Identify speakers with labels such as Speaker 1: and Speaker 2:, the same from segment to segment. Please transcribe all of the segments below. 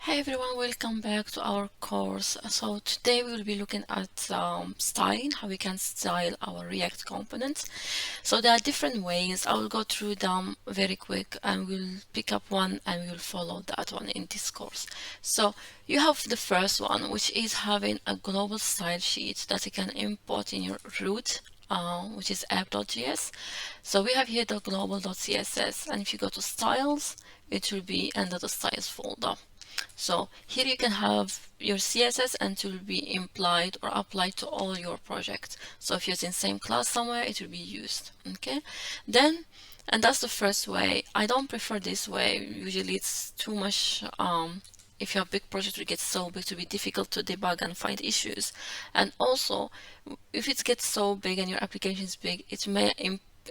Speaker 1: Hey everyone, welcome back to our course. So today we will be looking at styling, how we can style our React components. So there are different ways. I will go through them very quick and we'll pick up one and we'll follow that one in this course. So you have the first one, which is having a global style sheet that you can import in your root, which is app.js. So we have here the global.css, and if you go to styles, it will be under the styles folder. So here you can have your CSS and it will be implied or applied to all your projects. So if you're in the same class somewhere, it will be used. Okay, then, and that's the first way. I don't prefer this way. Usually it's too much. If you have big project, it gets so big to be difficult to debug and find issues. And also, if it gets so big and your application is big, it may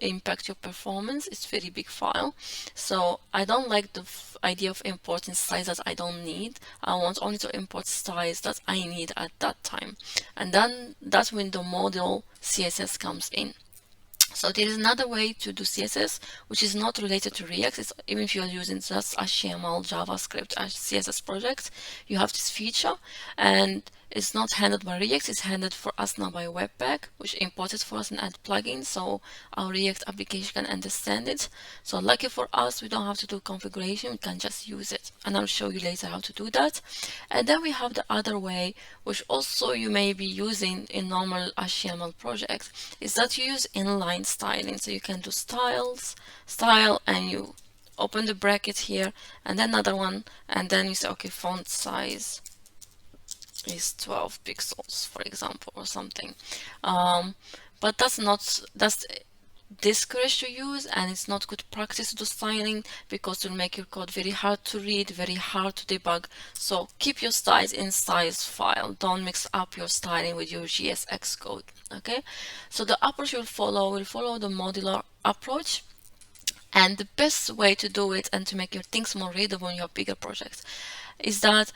Speaker 1: impact your performance. It's very big file, so I don't like the idea of importing styles that I don't need. I want only to import styles that I need at that time, and then that's when the model CSS comes in. So there is another way to do CSS which is not related to React. It's, even if you're using just HTML, JavaScript, as CSS project, you have this feature, and it's not handled by React, it's handled for us now by Webpack, which imports it for us and add plugins so our React application can understand it. So lucky for us, we don't have to do configuration, we can just use it. And I'll show you later how to do that. And then we have the other way, which also you may be using in normal HTML projects, is that you use inline styling. So you can do styles, style, and you open the bracket here, and then another one, and then you say, okay, font size is 12 pixels, for example, or something. But that's discouraged to use, and it's not good practice to do styling because it will make your code very hard to read, very hard to debug. So keep your styles in styles file. Don't mix up your styling with your JSX code. Okay, so the approach you'll follow will follow the modular approach. And the best way to do it and to make your things more readable in your bigger projects is that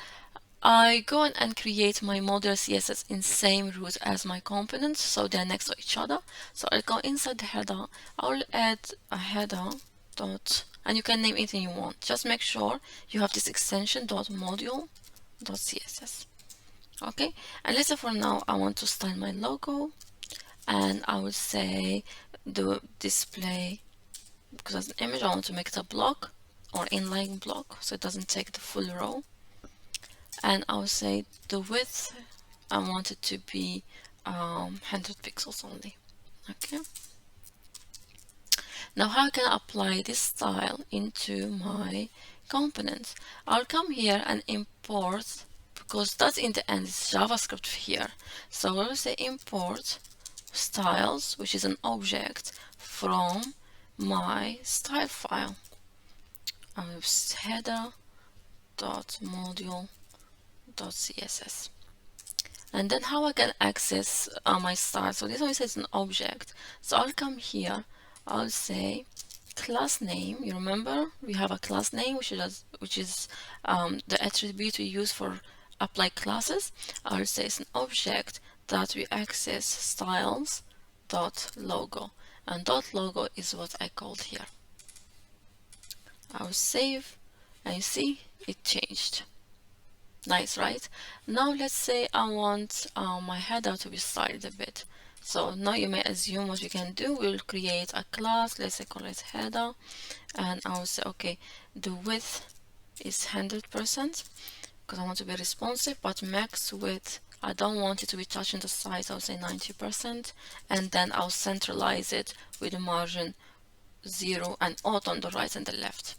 Speaker 1: I go and create my modular CSS in same root as my components, so they're next to each other. So I'll go inside the header, I'll add a header dot, and you can name anything you want. Just make sure you have this extension dot module dot CSS. Okay, and let's say for now I want to style my logo, and I will say the display, because as an image I want to make it a block or inline block so it doesn't take the full row. And I'll say the width, I want it to be 100 pixels only. Okay, now how can I apply this style into my components? I'll come here and import, because that's in the end is JavaScript here. So we'll say import styles, which is an object from my style file. I'll header dot module dot CSS. And then how I can access my style. So this one says an object. So I'll come here, I'll say class name. You remember we have a class name which is the attribute we use for apply classes. I'll say it's an object that we access styles dot logo, and dot logo is what I called here. I'll save, and you see it changed. Nice, right? Now let's say I want my header to be styled a bit. So now you may assume what we can do. We'll create a class, let's say call it header, and I will say, okay, the width is 100% because I want to be responsive, but max width, I don't want it to be touching the size, I'll say 90%, and then I'll centralize it with a margin 0 and auto on the right and the left.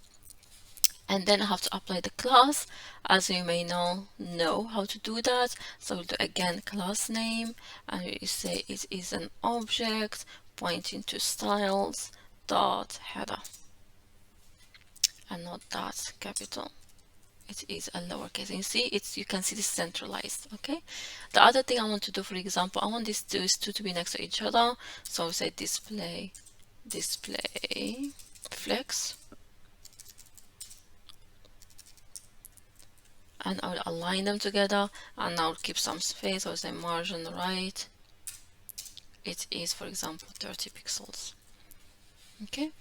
Speaker 1: And then I have to apply the class, as you may know how to do that. So we'll do again class name, and you say it is an object pointing to styles dot header, and not dot capital. It is a lowercase. And you see, you can see this centralized. Okay. The other thing I want to do, for example, I want these two to be next to each other. So I'll say display flex. And I will align them together, and I will keep some space. I will say margin right. It is, for example, 30 pixels. Okay.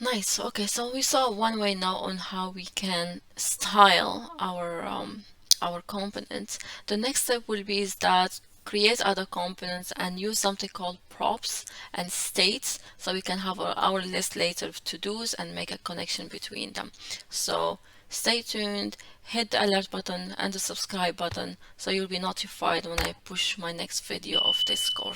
Speaker 1: Nice. Okay, so we saw one way now on how we can style our components. The next step will be is that create other components and use something called props and states, so we can have our list later of to-dos and make a connection between them. So stay tuned, hit the alert button and the subscribe button so you'll be notified when I push my next video of this course.